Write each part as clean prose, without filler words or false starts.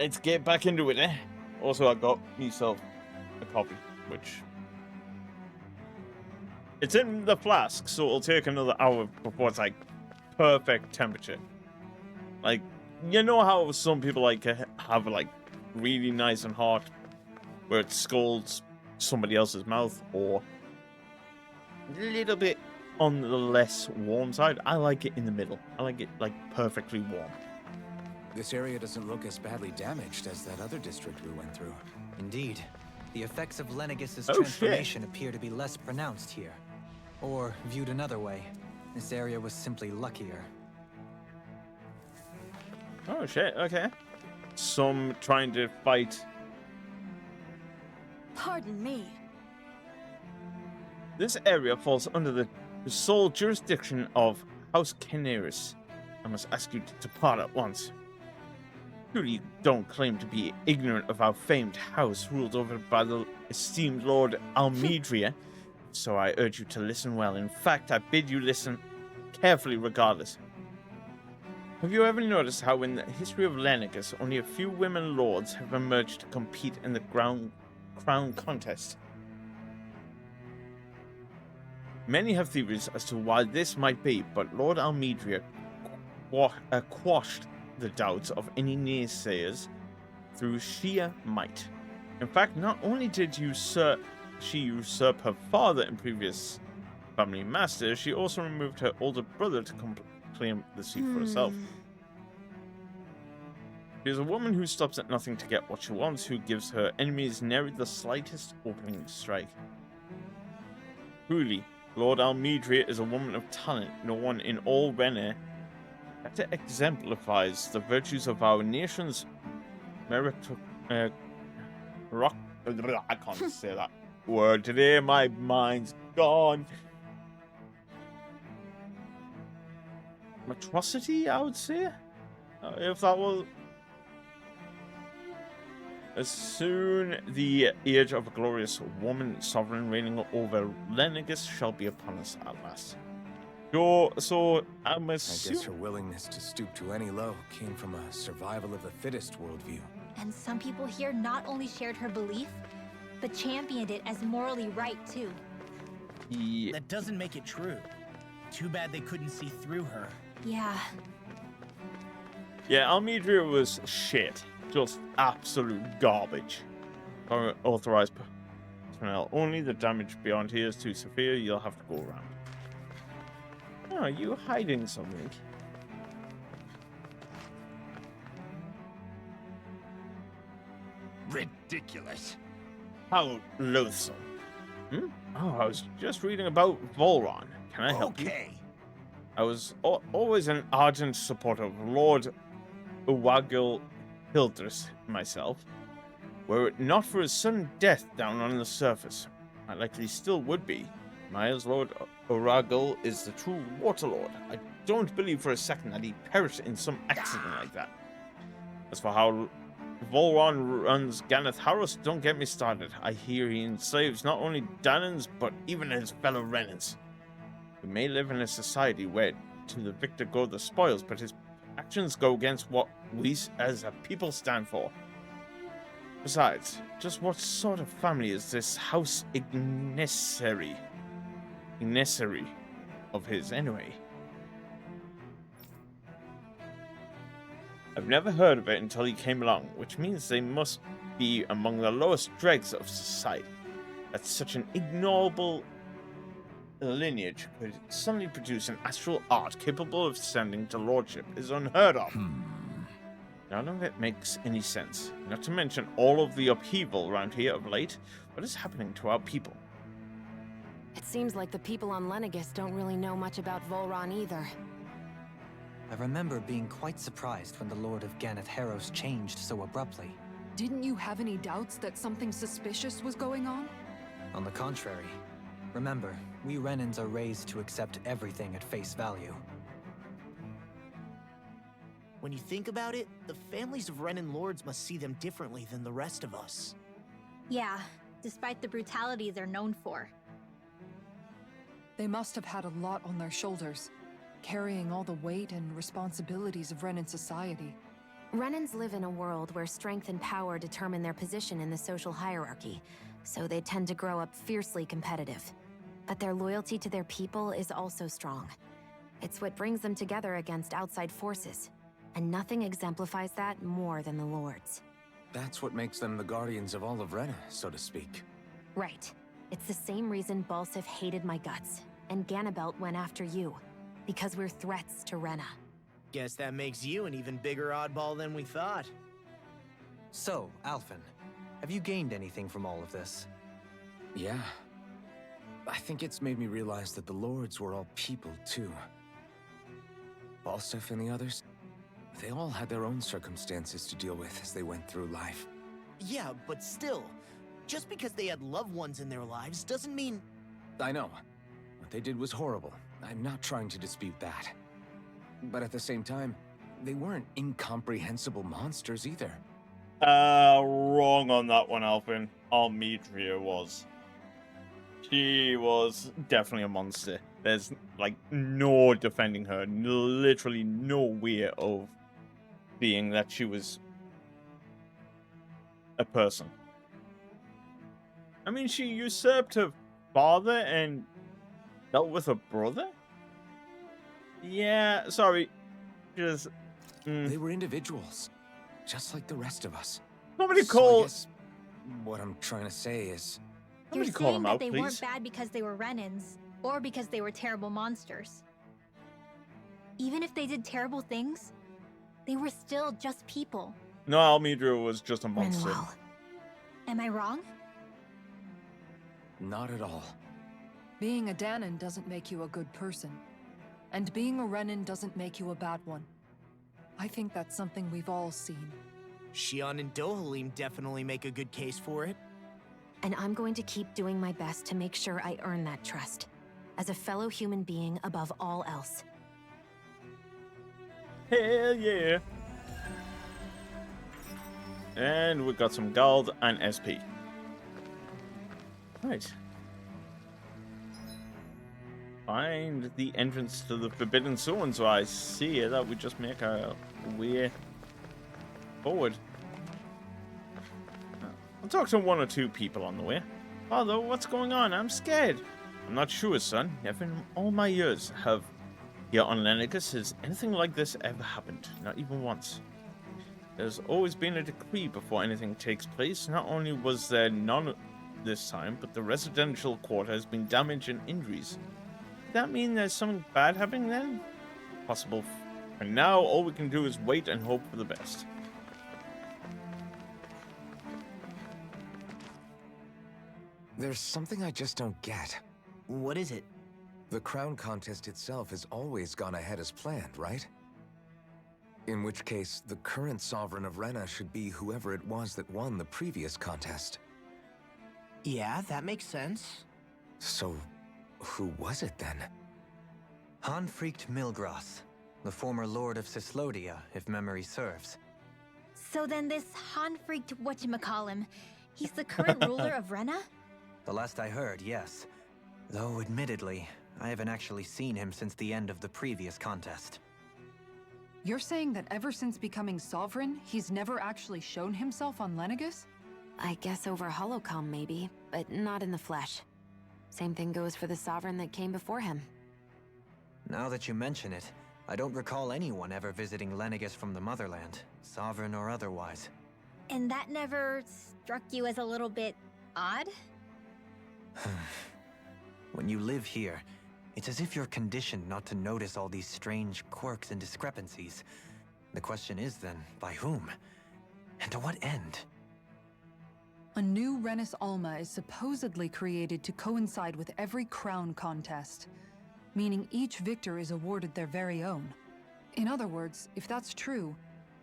let's get back into it, eh? Also, I got myself a copy, which it's in the flask, so it'll take another hour before it's like perfect temperature. Like, you know how some people like have like really nice and hot, where it scalds somebody else's mouth, or a little bit on the less warm side. I like it in the middle. I like it like perfectly warm. This area doesn't look as badly damaged as that other district we went through. Indeed. The effects of Lenegis' Oh, transformation appear to be less pronounced here. Or, viewed another way, this area was simply luckier. Oh shit, okay. Some trying to fight. Pardon me. This area falls under the sole jurisdiction of House Canaris. I must ask you to depart at once. Surely you don't claim to be ignorant of our famed house ruled over by the esteemed Lord Almedria, so I urge you to listen well. In fact, I bid you listen carefully regardless. Have you ever noticed how in the history of Lenegis, only a few women lords have emerged to compete in the crown contest? Many have theories as to why this might be, but Lord Almedria quashed the doubts of any naysayers through sheer might. In fact, not only did she usurp her father and previous family master, she also removed her older brother to claim the seat for herself. She is a woman who stops at nothing to get what she wants, who gives her enemies nary the slightest opening to strike. Truly, Lord Almedria is a woman of talent. No one in all Rennes better exemplifies the virtues of our nation's I can't say that word today. My mind's gone. Atrocity, I would say. If that was. As soon the age of a glorious woman sovereign reigning over Lenegis shall be upon us at last. So I'm I guess her willingness to stoop to any low came from a survival of the fittest worldview. And some people here not only shared her belief, but championed it as morally right too. Yeah. That doesn't make it true. Too bad they couldn't see through her. Yeah. Yeah, Almedria was shit. Just absolute garbage. Authorized personnel only. The damage beyond here is too severe. You'll have to go around. Oh, are you hiding something? Ridiculous. How loathsome. Oh, I was just reading about Volron. Can I help you? I was always an ardent supporter of Lord Uwagil Hildress myself. Were it not for his sudden death down on the surface, I likely still would be. Miles Lord Uragil is the true Waterlord. I don't believe for a second that he perished in some accident like that. As for how Volron runs Ganeth Harros, don't get me started. I hear he enslaves not only Danans, but even his fellow Renans. We may live in a society where to the victor go the spoils, but his actions go against what we as a people stand for. Besides, just what sort of family is this House Ignessary of his anyway? I've never heard of it until he came along, which means they must be among the lowest dregs of society. That such an ignoble lineage could suddenly produce an astral art capable of ascending to lordship is unheard of. None of it makes any sense, not to mention all of the upheaval around here of late. What is happening to our people? It seems like the people on Lenegis don't really know much about Volron either. I remember being quite surprised when the Lord of Ganeth Harros changed so abruptly. Didn't you have any doubts that something suspicious was going on? On the contrary. Remember, we Renans are raised to accept everything at face value. When you think about it, the families of Renan lords must see them differently than the rest of us. Yeah, despite the brutality they're known for. They must have had a lot on their shoulders, carrying all the weight and responsibilities of Renan society. Renans live in a world where strength and power determine their position in the social hierarchy, so they tend to grow up fiercely competitive. But their loyalty to their people is also strong. It's what brings them together against outside forces, and nothing exemplifies that more than the Lords. That's what makes them the guardians of all of Rena, so to speak. Right. It's the same reason Balsif hated my guts, and Ganabelt went after you. Because we're threats to Rena. Guess that makes you an even bigger oddball than we thought. So, Alphen, have you gained anything from all of this? Yeah. I think it's made me realize that the Lords were all people, too. Balsif and the others, they all had their own circumstances to deal with as they went through life. Yeah, but still, just because they had loved ones in their lives doesn't mean... I know. What they did was horrible. I'm not trying to dispute that. But at the same time, they weren't incomprehensible monsters either. Wrong on that one, Alphen. Almidria was. She was definitely a monster. There's, like, no defending her. Literally no way of being that she was a person. I mean, she usurped her father and dealt with her brother? Yeah, sorry. Just... They were individuals, just like the rest of us. Somebody So I call... guess what I'm trying to say is... You're Somebody call saying them that out, they please. weren't bad because they were Renans, or because they were terrible monsters. Even if they did terrible things, they were still just people. No, Almidria was just a monster. Rinwell. Am I wrong? Not at all. Being a Danon doesn't make you a good person. And being a Renan doesn't make you a bad one. I think that's something we've all seen. Shion and Dohalim definitely make a good case for it. And I'm going to keep doing my best to make sure I earn that trust. As a fellow human being above all else. Hell yeah. And we got some gold and SP. Right. Find the entrance to the Forbidden Zone, so I see that we just make our way forward. I'll talk to one or two people on the way. Father, what's going on? I'm scared. I'm not sure, son. Never in all my years have here on Lenegis has anything like this ever happened. Not even once. There's always been a decree before anything takes place. Not only was there none this time, but the residential quarter has been damaged and injuries. Does that mean there's something bad happening then? Possible. For now, all we can do is wait and hope for the best. There's something I just don't get. What is it? The crown contest itself has always gone ahead as planned, right? In which case, the current sovereign of Rena should be whoever it was that won the previous contest. Yeah, that makes sense. So, who was it then? Hanfrikt Milgras, the former lord of Cyslodia, if memory serves. So then this Hanfrikt whatchamacallem, he's the current ruler of Rena? The last I heard, yes. Though, admittedly, I haven't actually seen him since the end of the previous contest. You're saying that ever since becoming sovereign, he's never actually shown himself on Lenegis? I guess over Holocom maybe, but not in the flesh. Same thing goes for the sovereign that came before him. Now that you mention it, I don't recall anyone ever visiting Lenegis from the motherland, sovereign or otherwise. And that never struck you as a little bit odd? When you live here, it's as if you're conditioned not to notice all these strange quirks and discrepancies. The question is then, by whom? And to what end? A new Renis Alma is supposedly created to coincide with every crown contest, meaning each victor is awarded their very own. In other words, if that's true,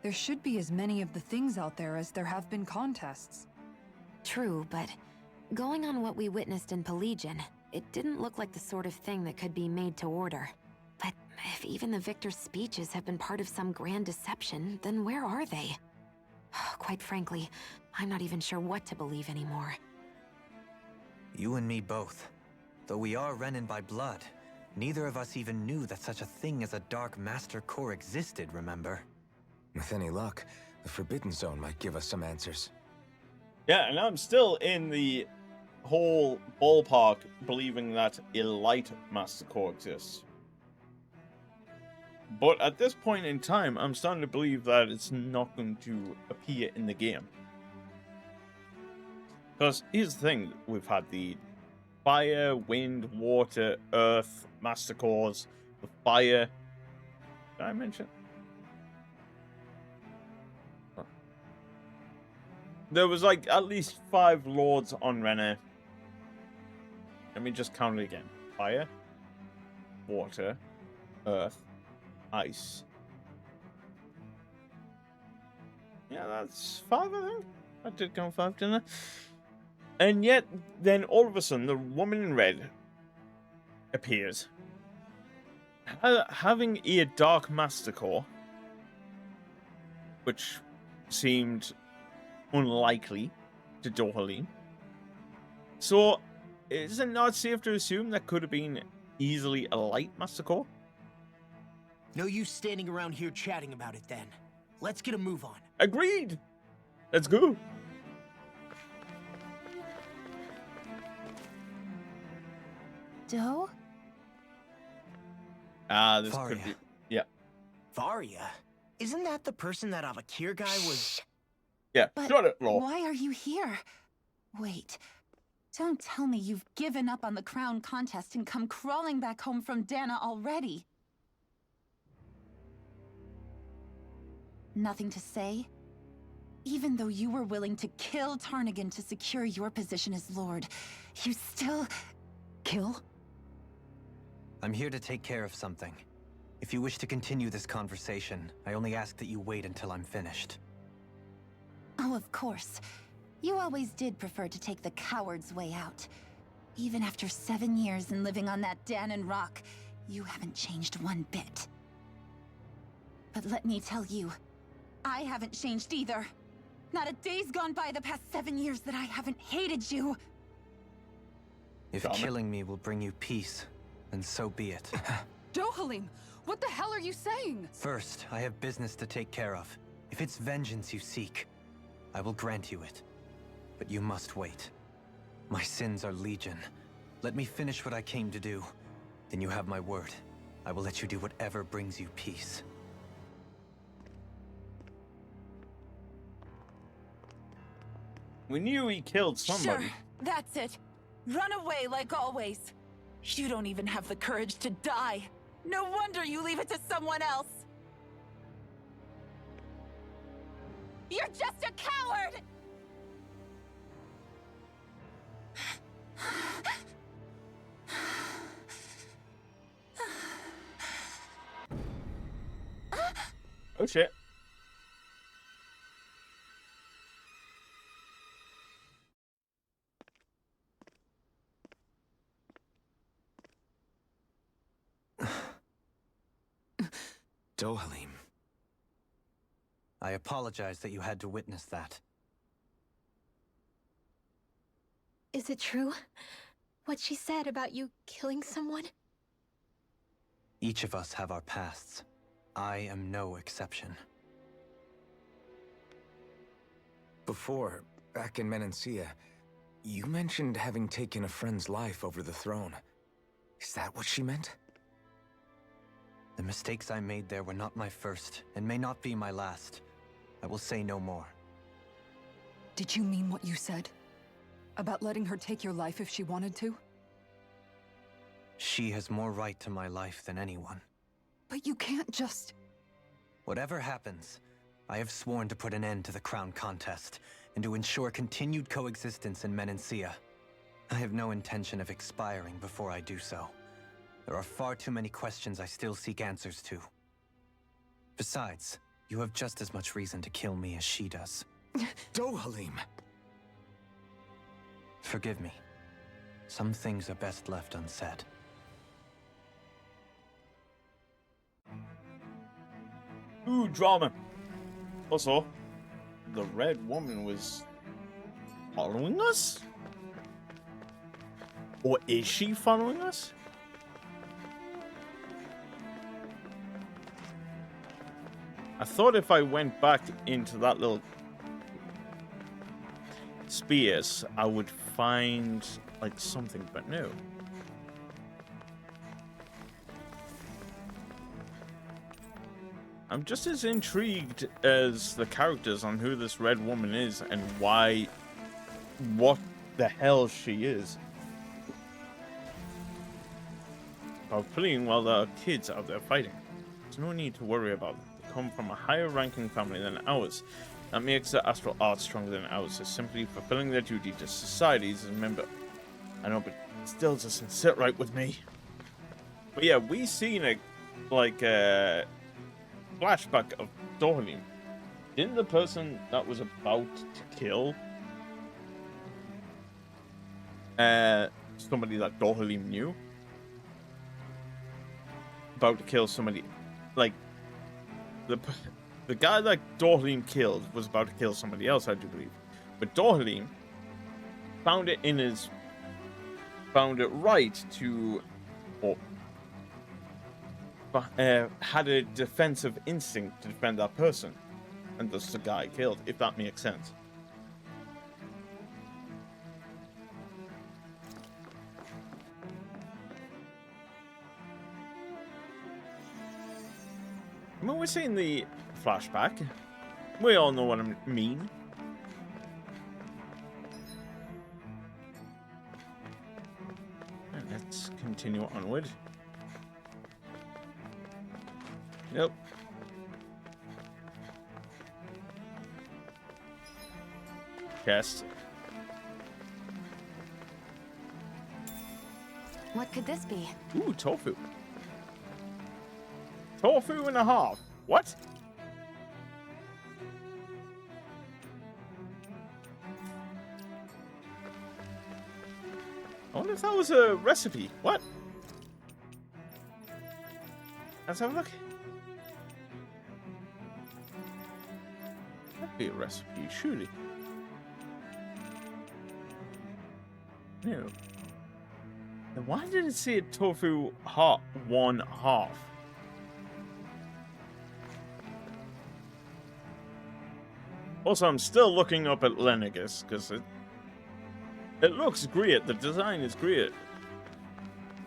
there should be as many of the things out there as there have been contests. True, but going on what we witnessed in Pelagian, it didn't look like the sort of thing that could be made to order. But if even the victor's speeches have been part of some grand deception, then where are they? Quite frankly, I'm not even sure what to believe anymore. You and me both. Though we are Renan by blood, neither of us even knew that such a thing as a Dark Master Core existed, remember? With any luck, the Forbidden Zone might give us some answers. Yeah, and I'm still in the whole ballpark believing that a light Master Core exists. But at this point in time, I'm starting to believe that it's not going to appear in the game. Because here's the thing, we've had the fire, wind, water, earth, Master Cores, the fire. Did I mention? There was like at least 5 lords on Rena. Let me just count it again. Fire, water, earth, ice. Yeah, that's 5, I think. I did count 5, didn't I? And yet, then all of a sudden, the woman in red appears. Having a Dark Master Core, which seemed unlikely to Dohalim. So, is it not safe to assume that could have been easily a light Master Core? No use standing around here chatting about it then. Let's get a move on. Agreed! Let's go! Doe? This Faria. could be... Yeah. Varia? Isn't that the person that Avakir guy was... Yeah, But shut it, Law. why are you here? Wait. Don't tell me you've given up on the crown contest and come crawling back home from Dana already. Nothing to say? Even though you were willing to kill Tarnigan to secure your position as Lord, you still... Kill? I'm here to take care of something. If you wish to continue this conversation, I only ask that you wait until I'm finished. Oh, of course. You always did prefer to take the coward's way out. Even after 7 years and living on that Danon rock, you haven't changed one bit. But let me tell you, I haven't changed either. Not a day's gone by the past 7 years that I haven't hated you. If killing me will bring you peace, then so be it. Dohalim, what the hell are you saying? First, I have business to take care of. If it's vengeance you seek, I will grant you it. But you must wait. My sins are legion. Let me finish what I came to do. Then you have my word. I will let you do whatever brings you peace. We knew he killed somebody. Sure, that's it. Run away like always. You don't even have the courage to die. No wonder you leave it to someone else. You're just a coward! Oh shit. Dohalim. I apologize that you had to witness that. Is it true? What she said about you killing someone? Each of us have our pasts. I am no exception. Before, back in Menancia, you mentioned having taken a friend's life over the throne. Is that what she meant? The mistakes I made there were not my first, and may not be my last. I will say no more. Did you mean what you said? About letting her take your life if she wanted to? She has more right to my life than anyone. But you can't just... Whatever happens, I have sworn to put an end to the crown contest, and to ensure continued coexistence in Menancia. I have no intention of expiring before I do so. There are far too many questions I still seek answers to. Besides, you have just as much reason to kill me as she does. Dohalim! Forgive me. Some things are best left unsaid. Ooh, drama. Also, the red woman was following us? Or is she following us? I thought if I went back into that little space, I would find like something, but no. I'm just as intrigued as the characters on who this red woman is and what the hell she is. About fleeing while there are kids out there fighting. There's no need to worry about them. They come from a higher ranking family than ours. That makes the astral art stronger than ours. They're simply fulfilling their duty to society as a member. I know, but it still doesn't sit right with me. But yeah, we seen a flashback of Dohalim. Didn't the person that was about to kill somebody that Dohalim knew? About to kill somebody, like the guy that Dohalim killed was about to kill somebody else, I do believe. But Dohalim found it right to, or had a defensive instinct to defend that person, and thus the guy killed, if that makes sense. When we're seeing the flashback, we all know what I mean. And let's continue onward. Yep. Chest. What could this be? Ooh, tofu. Tofu and a half. What? I wonder if that was a recipe. What? Let's have a look. That'd be a recipe, surely. No. Then why did it say tofu hot 1/2? Also, I'm still looking up at Lenegus because it looks great. The design is great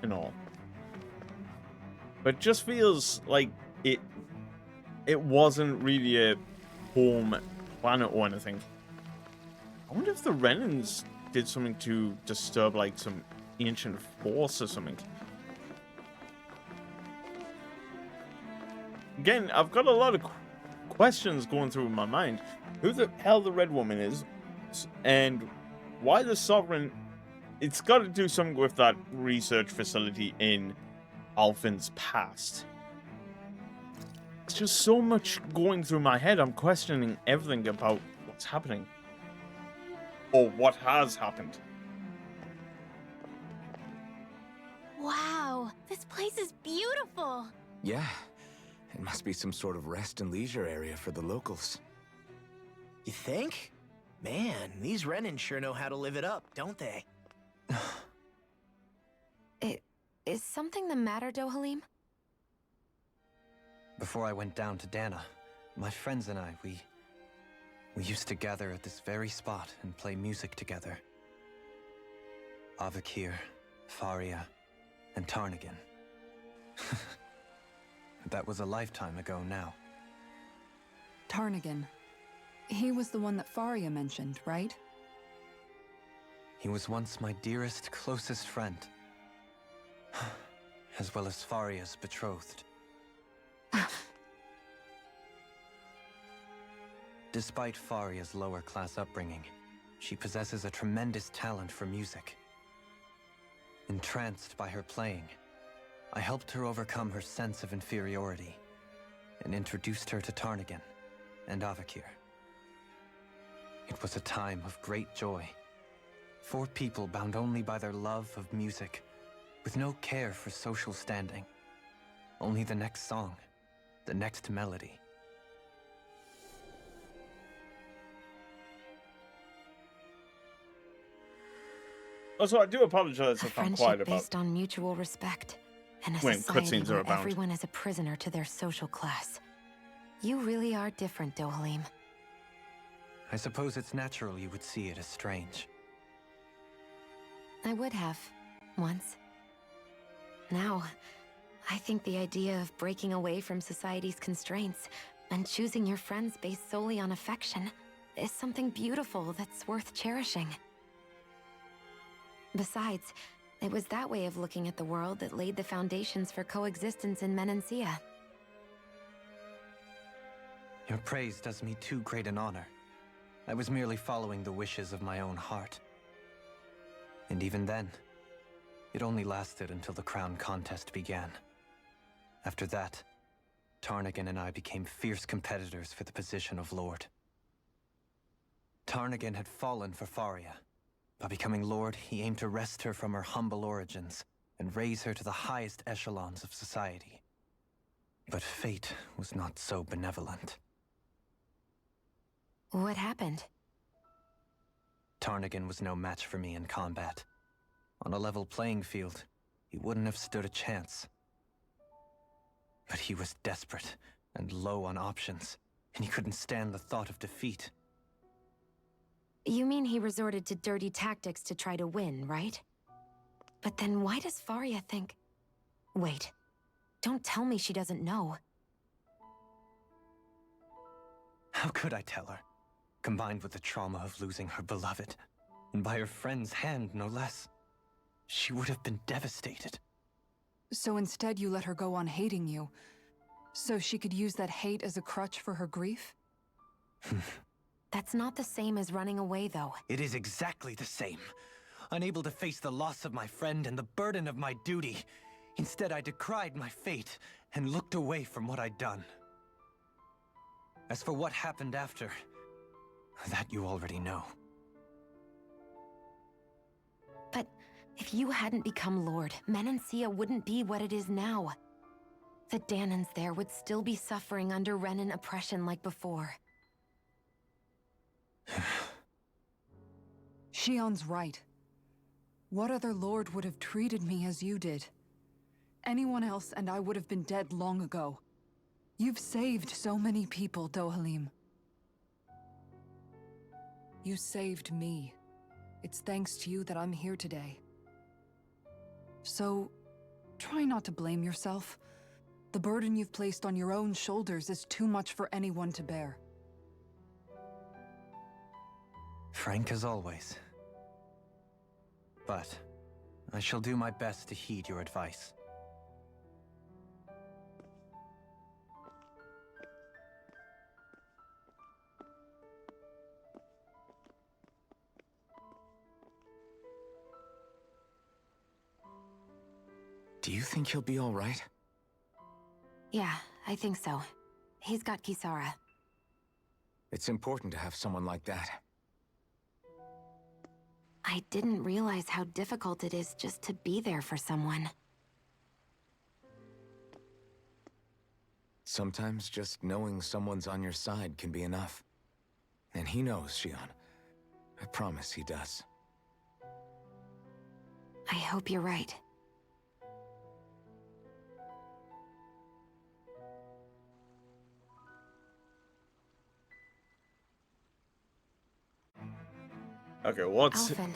and all, but it just feels like it wasn't really a home planet or anything. I wonder if the Renans did something to disturb like some ancient force or something. Again, I've got a lot of questions going through my mind. Who the hell the red woman is, and why the Sovereign... It's got to do something with that research facility in Alphen's past. It's just so much going through my head. I'm questioning everything about what's happening. Or what has happened. Wow, this place is beautiful. Yeah, it must be some sort of rest and leisure area for the locals. You think? Man, these Renan sure know how to live it up, don't they? Is something the matter, Dohalim? Before I went down to Dana, my friends and I, we used to gather at this very spot and play music together. Avakir, Faria, and Tarnigan. That was a lifetime ago now. Tarnigan. He was the one that Faria mentioned, right? He was once my dearest, closest friend. As well as Faria's betrothed. Despite Faria's lower-class upbringing, she possesses a tremendous talent for music. Entranced by her playing, I helped her overcome her sense of inferiority and introduced her to Tarnigan and Avakir. It was a time of great joy. 4 people bound only by their love of music, with no care for social standing. Only the next song, the next melody. Also, I do apologize A if I'm friendship quiet about based on mutual respect, and a when society cutscenes are where about. everyone is a prisoner to their social class. You really are different, Dohalim. I suppose it's natural you would see it as strange. I would have, once. Now, I think the idea of breaking away from society's constraints and choosing your friends based solely on affection is something beautiful that's worth cherishing. Besides, it was that way of looking at the world that laid the foundations for coexistence in Menancia. Your praise does me too great an honor. I was merely following the wishes of my own heart. And even then, it only lasted until the crown contest began. After that, Tarnagin and I became fierce competitors for the position of Lord. Tarnagin had fallen for Faria. By becoming Lord, he aimed to wrest her from her humble origins and raise her to the highest echelons of society. But fate was not so benevolent. What happened? Tarnagin was no match for me in combat. On a level playing field, he wouldn't have stood a chance. But he was desperate and low on options, and he couldn't stand the thought of defeat. You mean he resorted to dirty tactics to try to win, right? But then why does Faria think... Wait, don't tell me she doesn't know. How could I tell her? Combined with the trauma of losing her beloved, and by her friend's hand, no less. She would have been devastated. So instead you let her go on hating you, so she could use that hate as a crutch for her grief? That's not the same as running away, though. It is exactly the same. Unable to face the loss of my friend and the burden of my duty. Instead, I decried my fate and looked away from what I'd done. As for what happened after, that you already know. But if you hadn't become Lord, Menancia wouldn't be what it is now. The Dahnans there would still be suffering under Renan oppression like before. Shion's right. What other lord would have treated me as you did? Anyone else and I would have been dead long ago. You've saved so many people, Dohalim. You saved me. It's thanks to you that I'm here today. So, try not to blame yourself. The burden you've placed on your own shoulders is too much for anyone to bear. Frank as always. But I shall do my best to heed your advice. Do you think he'll be all right? Yeah, I think so. He's got Kisara. It's important to have someone like that. I didn't realize how difficult it is just to be there for someone. Sometimes just knowing someone's on your side can be enough. And he knows, Shion. I promise he does. I hope you're right. Okay, Alphen,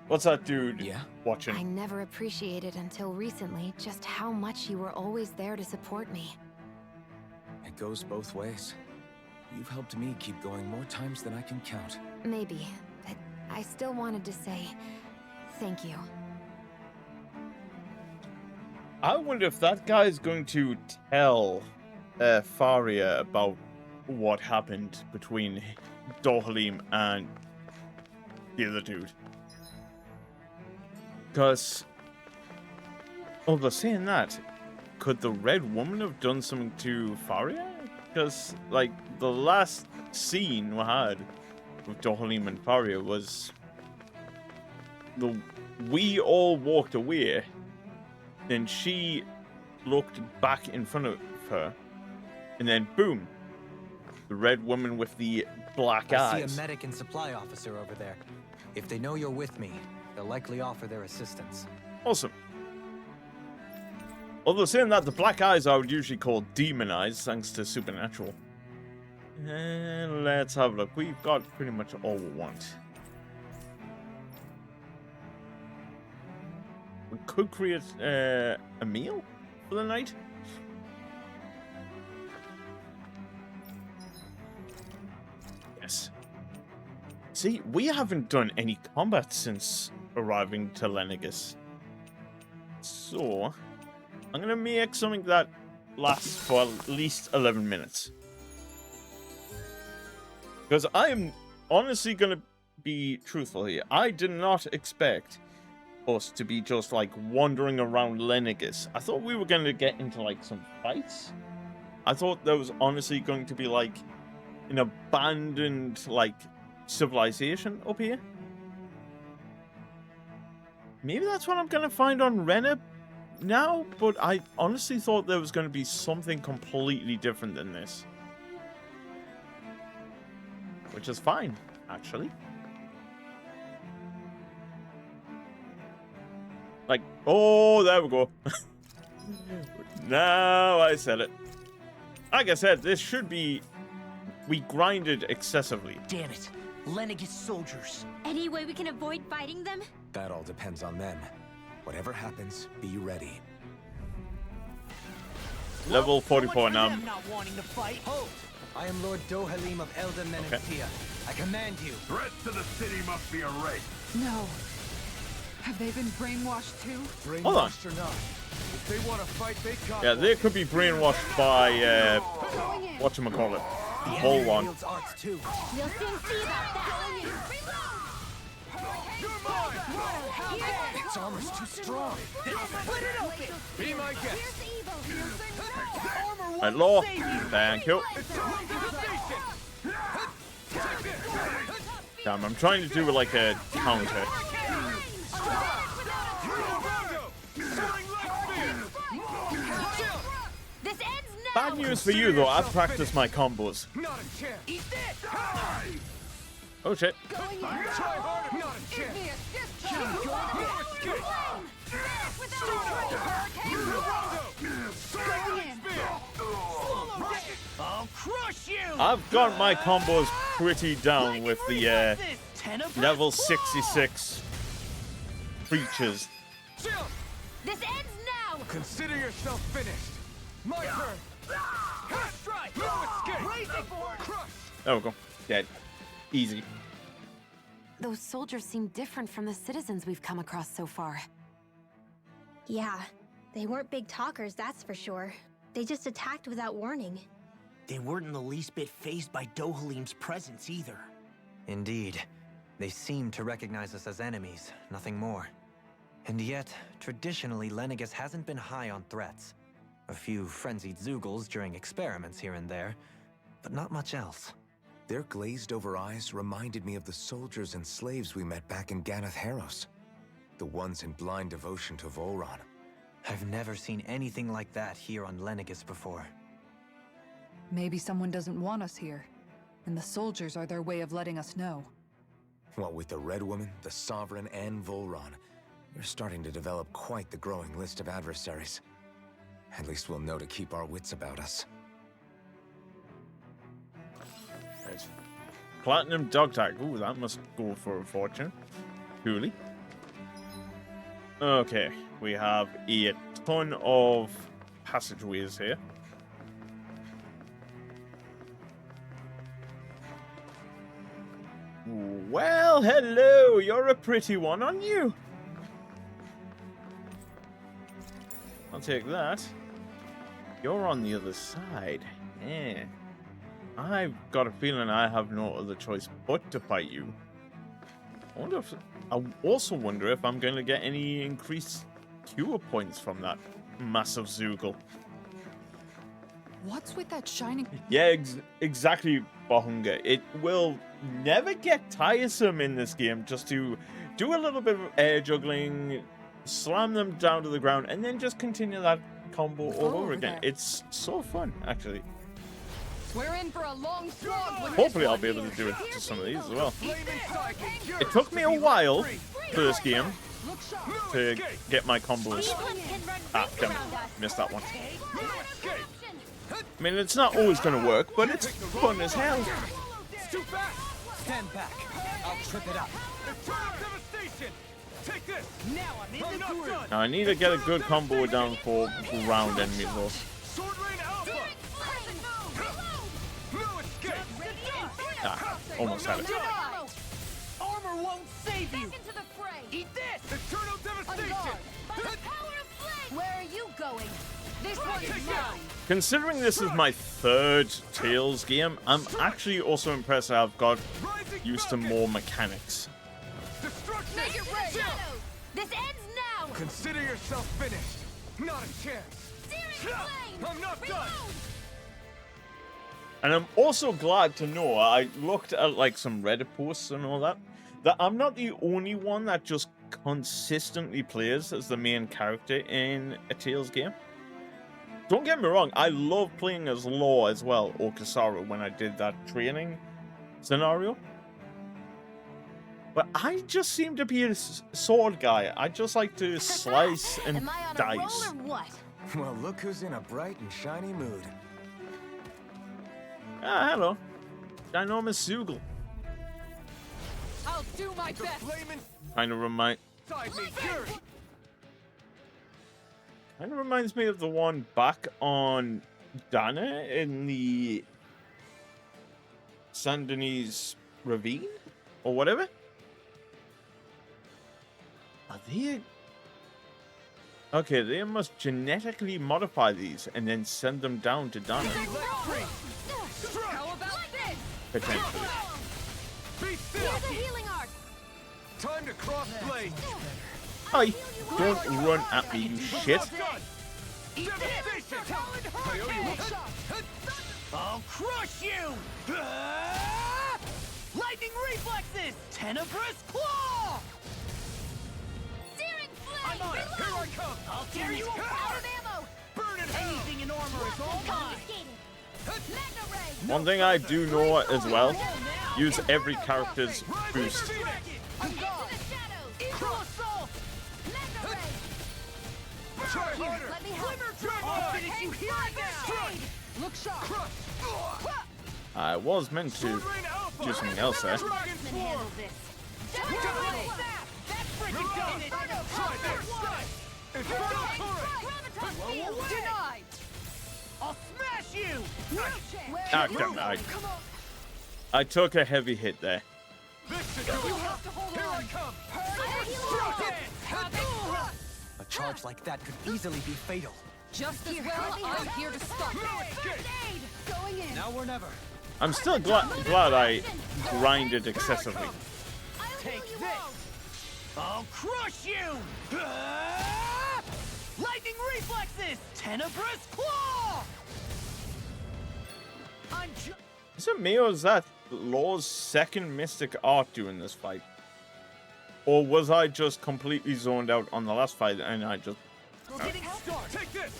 what's that dude Yeah? watching? I never appreciated until recently just how much you were always there to support me. It goes both ways. You've helped me keep going more times than I can count. Maybe, but I still wanted to say thank you. I wonder if that guy is going to tell Faria about what happened between Dohalim and the other dude. Because, although saying that, could the Red Woman have done something to Faria? Because, like, the last scene we had with Dohalim and Faria was we all walked away, then she looked back in front of her, and then boom, the Red Woman with the black I eyes. see a medic and supply officer over there. If they know you're with me, they'll likely offer their assistance. Awesome. Although saying that, the black eyes I would usually call demon eyes, thanks to Supernatural. And let's have a look. We've got pretty much all we want. We could create a meal for the night. Yes. See, we haven't done any combat since arriving to Lenegis. So, I'm going to make something that lasts for at least 11 minutes. Because I am honestly going to be truthful here. I did not expect us to be just like wandering around Lenegis. I thought we were going to get into like some fights. I thought there was honestly going to be like an abandoned like civilization up here. Maybe that's what I'm going to find on Rena now, but I honestly thought there was going to be something completely different than this. Which is fine, actually. Like, oh, there we go. Now I said it. Like I said, this should be... We grinded excessively. Damn it. Lenegis soldiers. Any way we can avoid fighting them? That all depends on them. Whatever happens, be ready. Level 44 now. I'm not wanting to fight. Hold! I am Lord Dohalim of Elden Menancia. I command you. Threat to the city must be erased. No. Have they been brainwashed too? Hold on. Brainwashed or not, if they want to fight, they got Yeah, they could be brainwashed by, whatchamacallit, Volron. Wields arts too. We'll soon see about that. Its armor's too strong. Be my guest. My lord, thank you. Damn, I'm trying to do like a counter. This ends now. Bad news for you though, I've practiced my combos. Not a chance. Oh shit. Try harder. Not a chance. I'll crush you. I've got my combos pretty down with the level 66 creatures. This ends now. Consider yourself finished. My turn. Strike. No escape. Crush. There we go. Dead. Easy. Those soldiers seem different from the citizens we've come across so far. Yeah, they weren't big talkers, that's for sure. They just attacked without warning. They weren't in the least bit fazed by Dohalim's presence either. Indeed. They seem to recognize us as enemies, nothing more. And yet, traditionally, Lenegis hasn't been high on threats. A few frenzied Zeugles during experiments here and there, but not much else. Their glazed-over eyes reminded me of the soldiers and slaves we met back in Ganath Haros. The ones in blind devotion to Volron. I've never seen anything like that here on Lenegis before. Maybe someone doesn't want us here, and the soldiers are their way of letting us know. What with the Red Woman, the Sovereign, and Volron, we're starting to develop quite the growing list of adversaries. At least we'll know to keep our wits about us. Right. Platinum dog tag. Ooh, that must go for a fortune. Coolly. Okay, we have a ton of passageways here. Well, hello. You're a pretty one, aren't you? I'll take that. You're on the other side. Yeah. I've got a feeling I have no other choice but to fight you. I also wonder if I'm going to get any increased cure points from that massive Zeugle. What's with that shining... Yeah, exactly, Bahunga. It will never get tiresome in this game just to do a little bit of air juggling, slam them down to the ground, and then just continue that combo all over again. It's so fun, actually. We're in for a long slog. Hopefully I'll be able to do it to some of these as well. It took me a while for this game to get my combos. Ah, damn it. Missed that one. I mean, it's not always gonna work, but it's fun as hell. It's too fast. Stand back. I'll trip it up. Eternal devastation. Take this. Now I'm in the groove. Now, I need to get a good combo down for ground enemies, though. Sword Rain Alpha. No escape. Ah, almost had it. Armor won't save you. Into the fray. Eat this. Eternal devastation. By the power of flame. Where are you going? This Take one's it. mine. Considering this is my third Tales game, I'm actually also impressed that I've got Rising used to Falcon. more mechanics. Destruction. Make it rain. Shadows. This ends now. Consider yourself finished. Not a chance. Searing flame. I'm not done. And I'm also glad to know, I looked at like some Reddit posts and all that, that I'm not the only one that just consistently plays as the main character in a Tales game. Don't get me wrong, I love playing as Law as well, or Kisaru, when I did that training scenario. But I just seem to be a sword guy. I just like to slice and Am I on dice. a roll or what? Well, look who's in a bright and shiny mood. Ah, hello. Ginormous Zoogle. I'll do my The best. flaming Kind of reminds me of the one back on Dana in the Saint Denis Ravine or whatever. Are they? Okay, they must genetically modify these and then send them down to Dana How about this? potentially. Be still. Here's a healing art. Time to cross blades. Hi! Don't run at me, you shit! Devastation. I owe you one. I'll crush you. Lightning reflexes. Tenebrous claw. Searing I'm flame. on it. Here I come. I'll tear you apart. Out of ammo. Burn in hell. Anything in armor is all mine. Confiscated. Magna ray. One thing I do know as well, use every character's boost. Into the shadows. Equal assault. Magna ray. Try harder. Let me help. I'll finish you here and now. Look sharp. Crush. I was meant to Sword Rain Alpha. do something else there. Dragon Marksman Swarm. handle this. That's freaking done it. Try this. Infernal Turret. Denied. I'll smash you. Ah, damn it, I took a heavy hit there. This should do it. Here I come. A charge like that could easily be fatal. Just as well, I'm here to stop No it. escape. Going in. Now or never. I'm still glad I grinded excessively. I'll Take heal you this. all. I'll crush you. Lightning reflexes. Tenebrous claw. I'm Is it me or is that Law's second mystic art during this fight? Or was I just completely zoned out on the last fight and I just... We're getting started. Take this.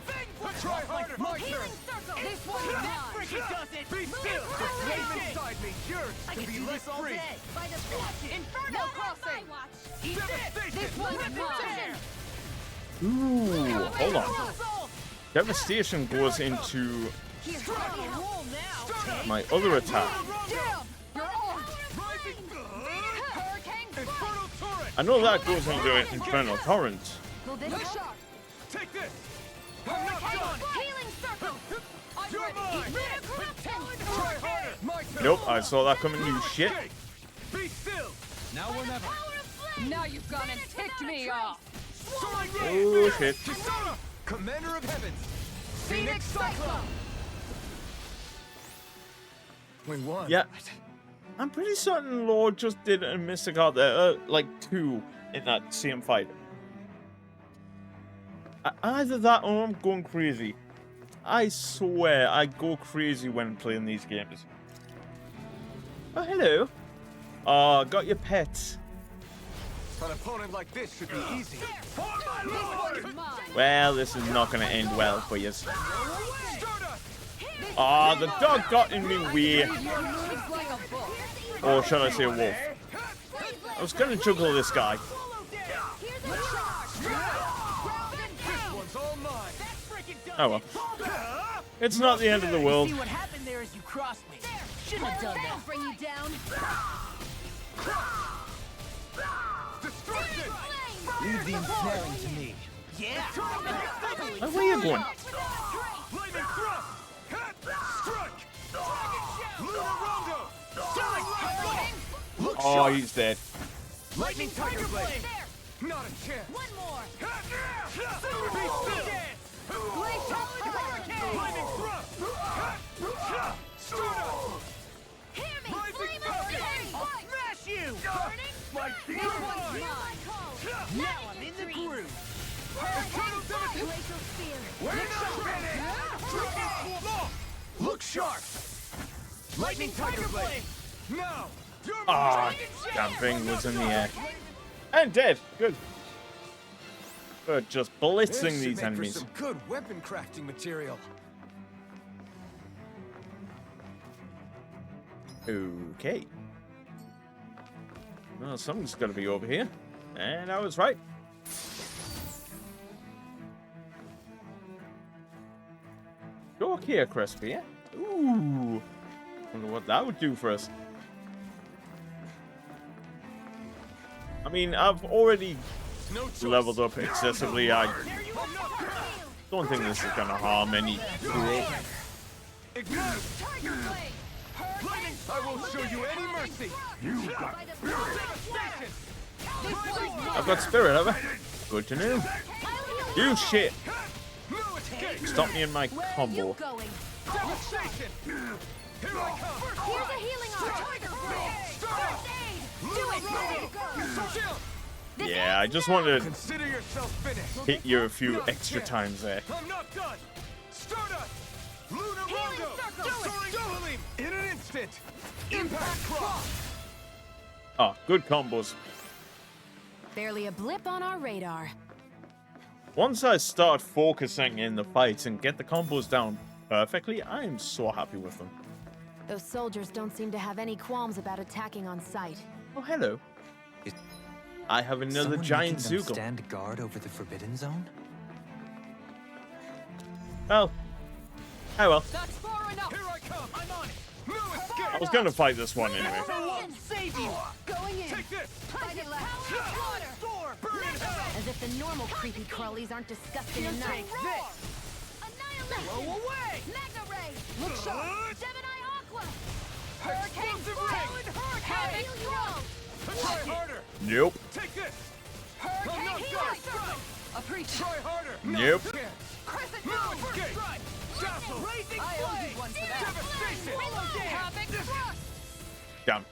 Thing Try harder. My turn. Healing circle. This one's That mine. freaking does it. Be still. The flame inside me yearns I to can be do lit this all free. day. By the Inferno crossing. Eat this. Devastation. This one's Rip it mine. there. Ooh, hold on. Assault. Devastation goes into Here's Roll heavy help. now. my other attack. Down. You're on. Rising. Hurricane Infernal Turret. I know that goes into Infernal Torrent. Will this Look help? sharp. Take this. I'm not done. Healing circle. I'm You're ready. mine. Bitter corruption. Try harder. My turn. Nope, I saw that coming, you shit. Escape. Be still. Now or never. Power of flame. Now you've gone and ticked me off. Sword Oh shit. Kisara. Commander of Heavens. Phoenix Cyclone. We won. Yeah. I'm pretty certain Lord just did a mystic art there, like 2 in that same fight. Either that or I'm going crazy. I swear I go crazy when playing these games. Oh, hello. Got your pets. An opponent like this should be easy. For my This lord. one's mine. Well, this is not going to end well for you. Stardust. Ah, the dog got in me way. Your moves like a bull. Or shall I say a wolf? I was going to juggle this guy. Here's a charge. Ground and pound. One's all mine. That's freaking done. Oh well. It's not the end of the world. See what happened there as you crossed me. Shouldn't have done that. Bring you down. Destruction! Leave the ensnaring to me. Yeah. Oh, where are you going? Lightning thrust! Hit! Strike! Lunar Rondo! Sonic Lightning! Look Oh, sharp! he's dead. Lightning Tiger Blade! Not a chance! One more. Be still! Lightning thrust! Stardust! Hear me. Rising Flame of Falcon! Fury. I'll smash you. Burning. My This one's mine. Now I'm in the groove. Eternal Devastation! Glacial Spear. We're not ready! Look sharp! Lightning Tiger Blade! Now! You're Ah, damn thing was in the air. And dead. Good. Good, just blitzing This should these make for enemies. some good weapon crafting material. Okay. Well, something's got to be over here. And I was right. Look here, Crispy. Ooh. Wonder what that would do for us. I mean, I've already no choice. leveled up excessively. I don't think this is gonna harm any. Ignite! Lightning! I won't show you any mercy! You got devastation! I've got spirit, have I? Good to know. You shit! No escape! Stop me in my Where are combo. you going? Devastation! Here I come! Here's a healing arm. First aid. Do it. Chill! Yeah, I just wanted to Consider yourself finished! hit you a few extra times there. I'm not done! Stardust! Lunar Healing Rondo! circle. Soaring Dohalim! In an instant! Impact Cross! Oh, good combos. Barely a blip on our radar. Once I start focusing in the fights and get the combos down perfectly, I'm so happy with them. Those soldiers don't seem to have any qualms about attacking on sight. Oh, hello. I have another Someone giant making them Zoogle. stand guard over the Forbidden Zone? Well. Oh well. That's far enough. Here I come! I'm on it! No escape! I was gonna fight this one anyway. I'll save you. Going in. Take this! Fight it last. Water. Thor! Burn in hell! As if the normal creepy crawlies aren't disgusting enough. Take this! Annihilation. Blow away! Magna Ray. Look sharp. Gemini Aqua. Hurricane Explosive Blast. ring! Havoc Throw. Try harder! Nope. Take this! I'm Hurricane not Healer done! Circle. A preach. Try harder! Nope. No chance! Crescent No Moon. escape! Dazzle! Raising I owe you one for that. Devastation! Havoc Thrust. Damn.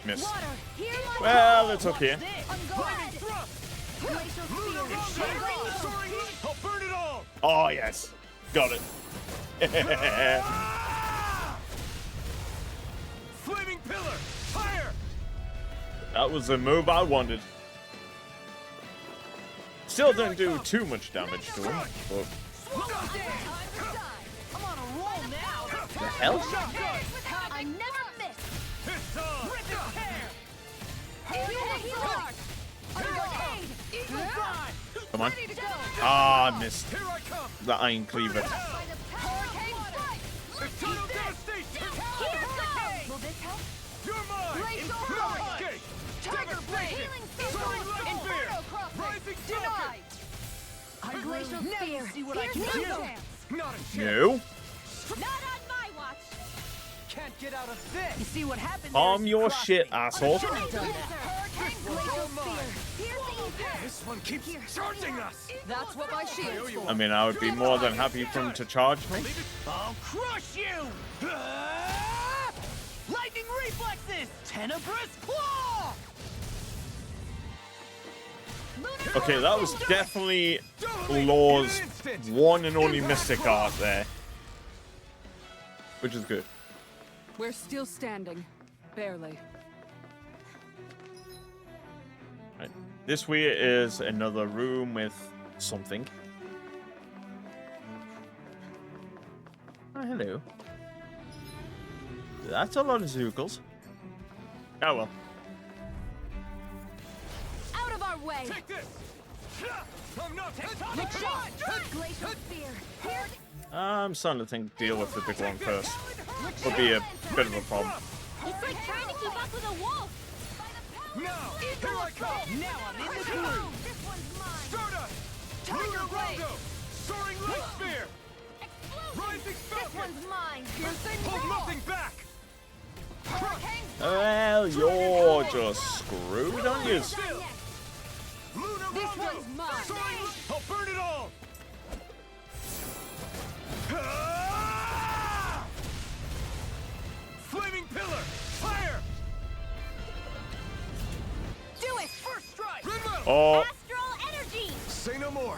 Missed. Water. Hear my Well, call. it's okay. Unguarded. Glacial Lunar Spear. Rondo! Soaring Leap! I'll burn it all! Oh, yes. Got it. Flaming Pillar! Fire! That was the move I wanted. Still didn't do too much damage to him. But I'm on a roll now. the hell? I never miss. It's on! Rip his hair. Healing Arc. Unguarded. Eagle Fly. Come on. Ready to go. Ah, missed. Here I come! The Iron Cleaver. Hurricane Strike. Eternal Devastation! Here goes. Will this help? You're mine! Glacial No Strike. escape! Tiger Blade. Healing Soaring Field. Level Inferno Spear! Crossing. Rising Denied. Falcon! Glacial Spear. see what I Here's can no do. chance. Not a chance! No. Not on my watch. Can't get out of this. You see what happened? Calm your shit, I asshole. shouldn't have done that. Hurricane Glacial Spear. Here's the impact. This one keeps charging us! That's what my shield's for. I mean, I would be more than happy for him to charge me. I'll crush you! Lightning reflexes! Tenebrous claw! Okay, that was definitely Law's one and only Mystic Art there. Which is good. We're still standing. Barely. Right. This way is another room with something. Oh, hello. That's a lot of Zoogles. Oh well. Out of our way. Take this! I'm not Look shot! Glacial Spear! Here! I'm starting to think deal with the big one first would be a bit of a problem. It's like trying to keep up with a wolf! now! Here I come! Now I'm in the groove! This one's mine! Stardust! Lunar Rondo! Soaring Light Spear! Rising This Falcon! one's mine! Hold nothing back! Hurricane! Well, you're just screwed, aren't you? Lunar This Rondo! one's mine! Soaring! I'll burn it all! Ah! Flaming Pillar! Fire! Do it! First strike! Rinmo! Oh, Astral Energy! Say no more!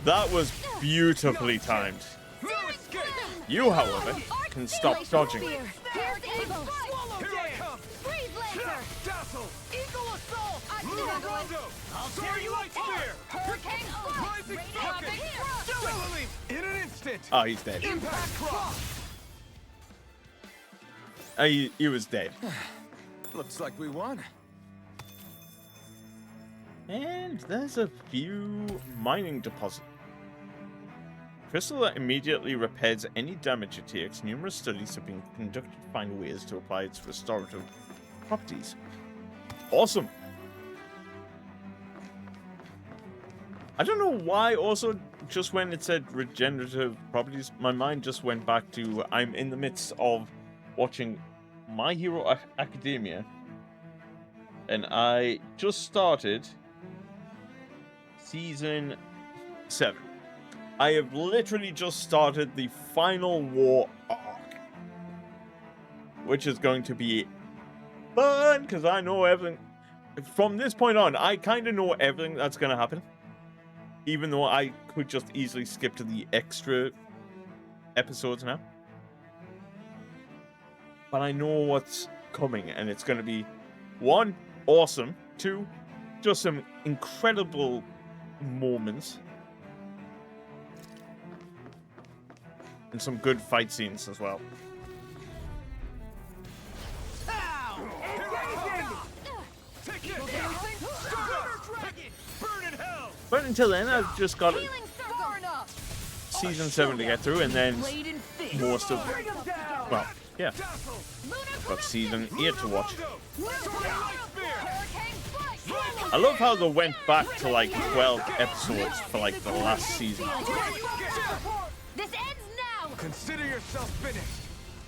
that was beautifully timed. No escape! You, however, can stop dodging. Spear! Here's Eagle! Swallow Here I come! Freeze Lancer! Dazzle! Eagle Assault! I can Lunar handle it! Rondo! I'll tear Soaring you Light apart! Spear! Hurricane Strike! Rising Falcon! Radiant Thrust! Stellarline! In an instant! Oh, he's dead. Impact Cross! He was dead. Looks like we won. And there's a few mining deposits. Crystal that immediately repairs any damage it takes. Numerous studies have been conducted to find ways to apply its restorative properties. Awesome. I don't know why also just when it said regenerative properties, my mind just went back to I'm in the midst of watching My Hero Academia, and I just started season 7. I have literally just started the final war arc, which is going to be fun because I know everything. From this point on, I kind of know everything that's going to happen, even though I could just easily skip to the extra episodes now. But I know what's coming, and it's going to be 1, awesome, 2, just some incredible moments, and some good fight scenes as well. Take it! Stardust! Burn in hell! But until then, I've just got Healing Circle! season 7 to get through, and then most of, well, yeah, Dazzle! got season 8 to watch. Hurricane Strike! I love how they went back to like 12 episodes for like the last season. This ends now! Consider yourself finished!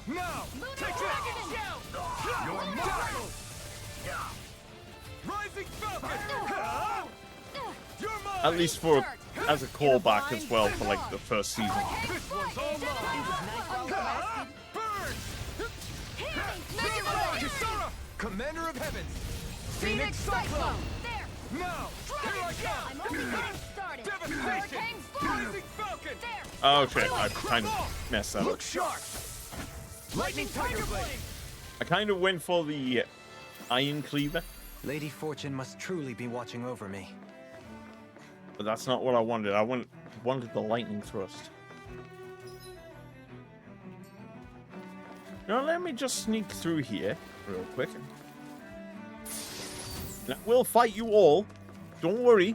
Now! Take it! You're mine! Rising Falcon! You're mine! At least for as a callback as well for like the first season. This one's all mine! Burn! Kisara! Commander of Heavens! Phoenix Cyclone! There! Now! Here I I'm come! only getting started! Devastation! Hurricane Strike! Rising Falcon! There! Oh shit, I kind of messed that up. Look sharp! Lightning Tiger Blade! I kind of went for the Iron Cleaver, Lady Fortune must truly be watching over me. but that's not what I wanted. I wanted the Lightning Thrust. Now let me just sneak through here real quick. Now, we'll fight you all. Don't worry.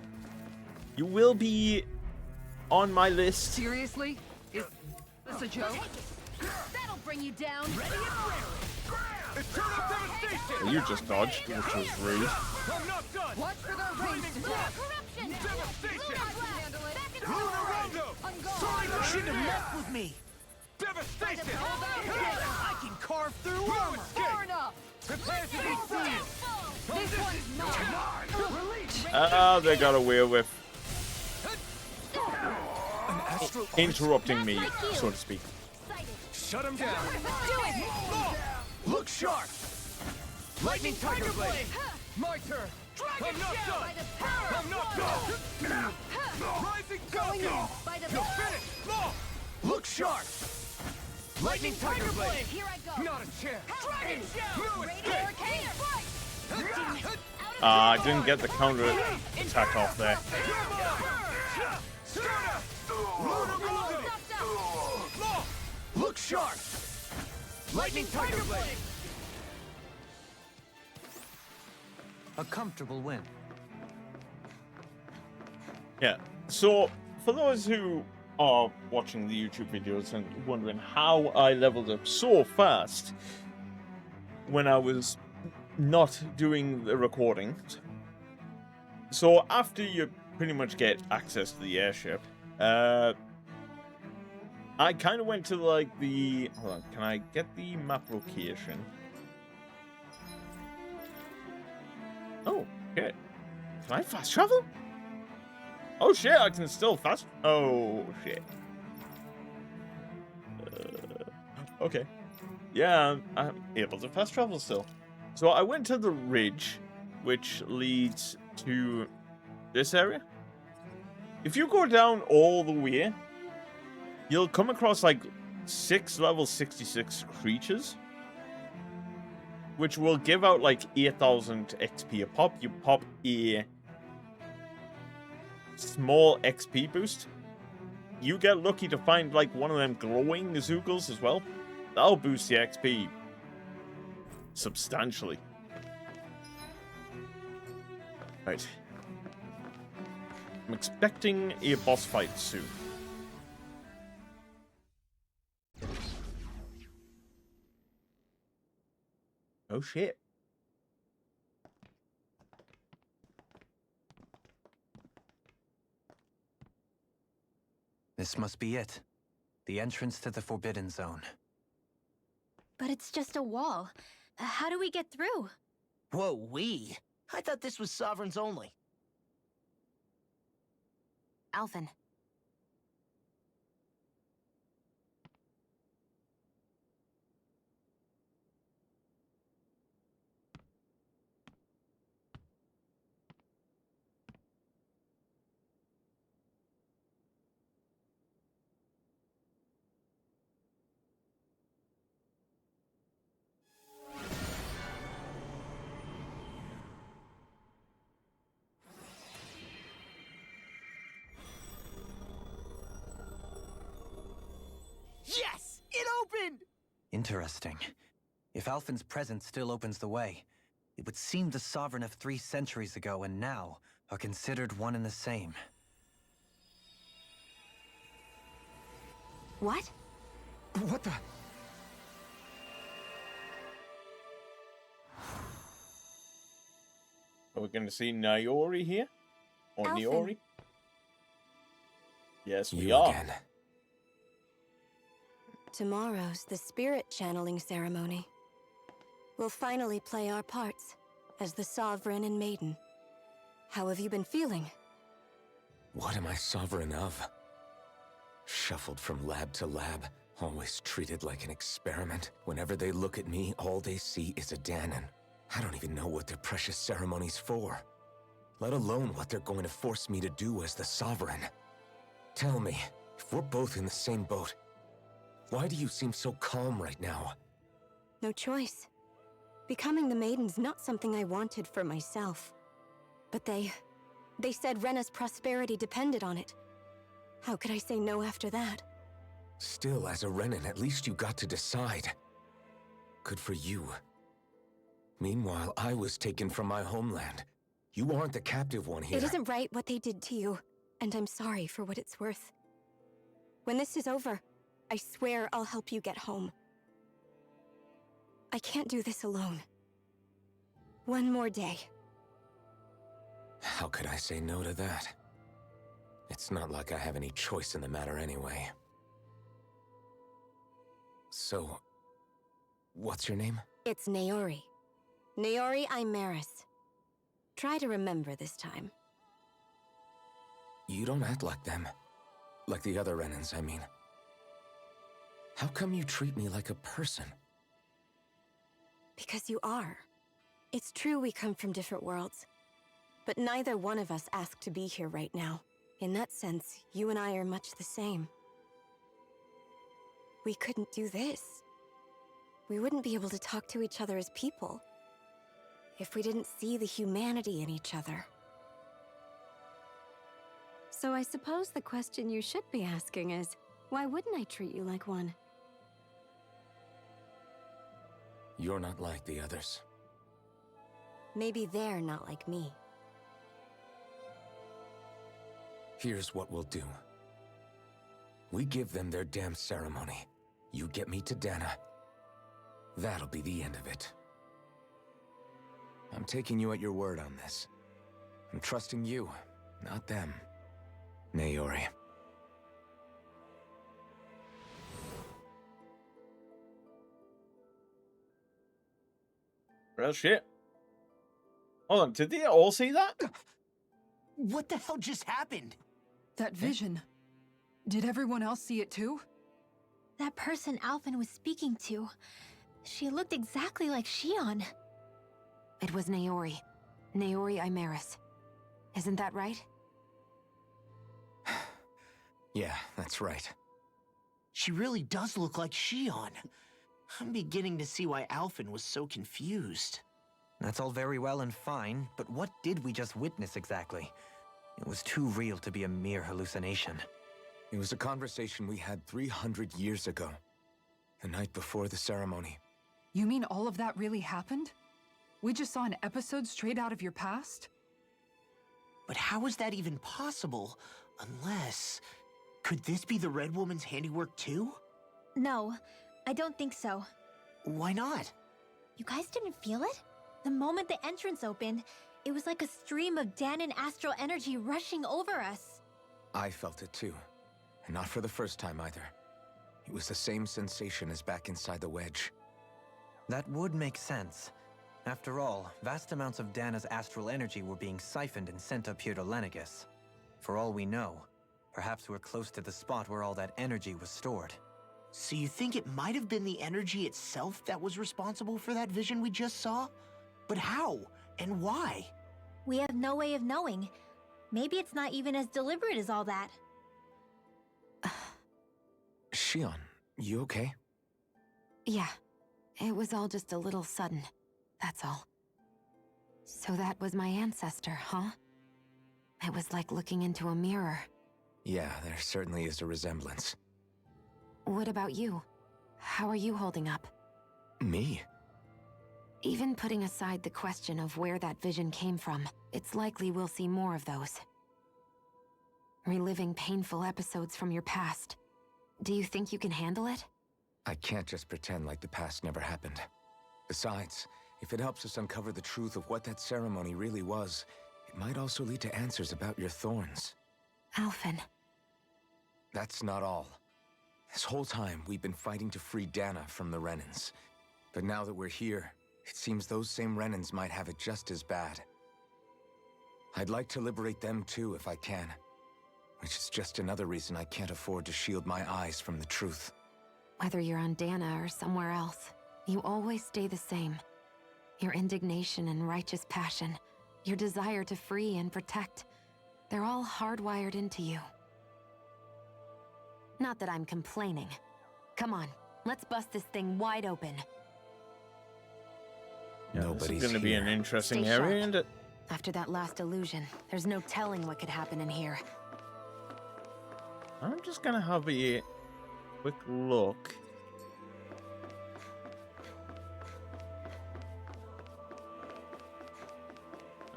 You will be on my list. Seriously? Is this a joke? That'll bring you down! Eternal Devastation! Well, you just dodged, which was rude. I'm not done! Watch for their range to Lunar death. Corruption! Devastation! Lunar Blast! Back in Lunar forward! Rondo! I'm gone! Soaring You shouldn't have Light messed with me. Devastation! I can carve through No armor. escape! enough! Prepare to be seized! This one's mine! Ah, they got away with An astral interrupting me, so to speak. Shut him down! Do it! Look sharp! Lightning Tiger Blade! My turn! I'm not By done! the power I'm not done! Rising Falcon! By the You're finished! No! Look sharp! Lightning Tiger Blade! Here I go! Not a chance! Dragon No Radiant escape! Hurricane Strike! I didn't get the counter attack off there. Look sharp! Lightning Tiger Blade! A comfortable win. Yeah. So, for those who are watching the YouTube videos and wondering how I leveled up so fast when I was not doing the recordings. So, after you pretty much get access to the airship, I kind of went to, like, the... Hold on, can I get the map location? Oh, okay. Can I fast travel? Oh shit, I can still fast... Oh shit. Okay. Yeah, I'm able to fast travel still. So I went to the ridge, which leads to this area. If you go down all the way, you'll come across like 6 level 66 creatures, which will give out like 8,000 XP a pop. You pop a small XP boost. You get lucky to find like one of them glowing Zoogles as well. That'll boost the XP substantially. Right. I'm expecting a boss fight soon. Oh shit. This must be it. The entrance to the Forbidden Zone. But it's just a wall. How do we get through? Whoa, we? I thought this was Sovereigns only. Alphen. Yes! It opened! Interesting. If Alphen's presence still opens the way, it would seem the Sovereign of 3 centuries ago and now are considered one and the same. What? What the? Are we going to see Nayori here? Or Alphen. Niori? Yes, we You are. again. Tomorrow's the spirit channeling ceremony. We'll finally play our parts as the Sovereign and Maiden. How have you been feeling? What am I sovereign of? Shuffled from lab to lab, always treated like an experiment. Whenever they look at me, all they see is a Dahnan. I don't even know what their precious ceremony's for, let alone what they're going to force me to do as the Sovereign. Tell me, if we're both in the same boat, why do you seem so calm right now? No choice. Becoming the Maiden's not something I wanted for myself. But they said Rena's prosperity depended on it. How could I say no after that? Still, as a Renan, at least you got to decide. Good for you. Meanwhile, I was taken from my homeland. You aren't the captive one here. It isn't right what they did to you, and I'm sorry for what it's worth. When this is over, I swear I'll help you get home. I can't do this alone. One more day. How could I say no to that? It's not like I have any choice in the matter anyway. So, what's your name? It's Naori. Naori Imaris. Try to remember this time. You don't act like them. Like the other Renans, I mean. How come you treat me like a person? Because you are. It's true we come from different worlds. But neither one of us asked to be here right now. In that sense, you and I are much the same. We couldn't do this. We wouldn't be able to talk to each other as people if we didn't see the humanity in each other. So I suppose the question you should be asking is, why wouldn't I treat you like one? You're not like the others. Maybe they're not like me. Here's what we'll do. We give them their damn ceremony. You get me to Dana. That'll be the end of it. I'm taking you at your word on this. I'm trusting you, not them. Naori. Real shit. Hold on, did they all see that? What the hell just happened? That vision. Did everyone else see it too? That person Alphen was speaking to, she looked exactly like Shion. It was Naori. Naori Imaris. Isn't that right? Yeah, that's right. She really does look like Shion. I'm beginning to see why Alphen was so confused. That's all very well and fine, but what did we just witness exactly? It was too real to be a mere hallucination. It was a conversation we had 300 years ago. The night before the ceremony. You mean all of that really happened? We just saw an episode straight out of your past? But how is that even possible? Unless... Could this be the Red Woman's handiwork too? No, I don't think so. Why not? You guys didn't feel it? The moment the entrance opened, it was like a stream of Danon astral energy rushing over us. I felt it too. And not for the first time either. It was the same sensation as back inside the wedge. That would make sense. After all, vast amounts of Dana's astral energy were being siphoned and sent up here to Lenegis. For all we know, perhaps we're close to the spot where all that energy was stored. So you think it might have been the energy itself that was responsible for that vision we just saw? But how? And why? We have no way of knowing. Maybe it's not even as deliberate as all that. Shion, you okay? Yeah. It was all just a little sudden. That's all. So that was my ancestor, huh? It was like looking into a mirror. Yeah, there certainly is a resemblance. What about you? How are you holding up? Me? Even putting aside the question of where that vision came from, it's likely we'll see more of those. Reliving painful episodes from your past. Do you think you can handle it? I can't just pretend like the past never happened. Besides, if it helps us uncover the truth of what that ceremony really was, it might also lead to answers about your thorns. Alphen. That's not all. This whole time, we've been fighting to free Dana from the Renans. But now that we're here, it seems those same Renans might have it just as bad. I'd like to liberate them too if I can. Which is just another reason I can't afford to shield my eyes from the truth. Whether you're on Dana or somewhere else, you always stay the same. Your indignation and righteous passion, your desire to free and protect, they're all hardwired into you. Not that I'm complaining. Come on, let's bust this thing wide open. Yeah, Nobody's this is going to be an interesting Stay area, sharp. isn't it? After that last illusion, there's no telling what could happen in here. I'm just going to have a quick look.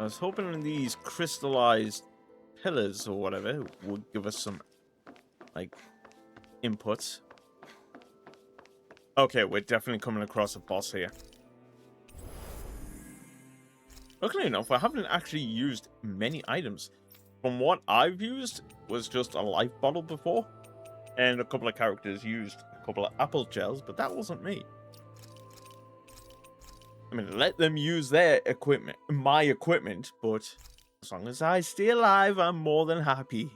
I was hoping these crystallized pillars or whatever would give us some, like, inputs. Okay, we're definitely coming across a boss here. Luckily enough, I haven't actually used many items. From what I've used was just a life bottle before, and a couple of characters used a couple of apple gels, but that wasn't me. I mean, let them use their equipment, my equipment, but as long as I stay alive, I'm more than happy.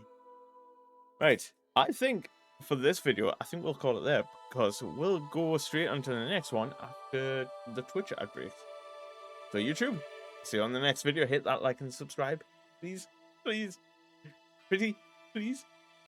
Right, I think for this video, I think we'll call it there, because we'll go straight onto the next one after the Twitch ad break. So YouTube, see you on the next video. Hit that like and subscribe, please, please, pretty, please.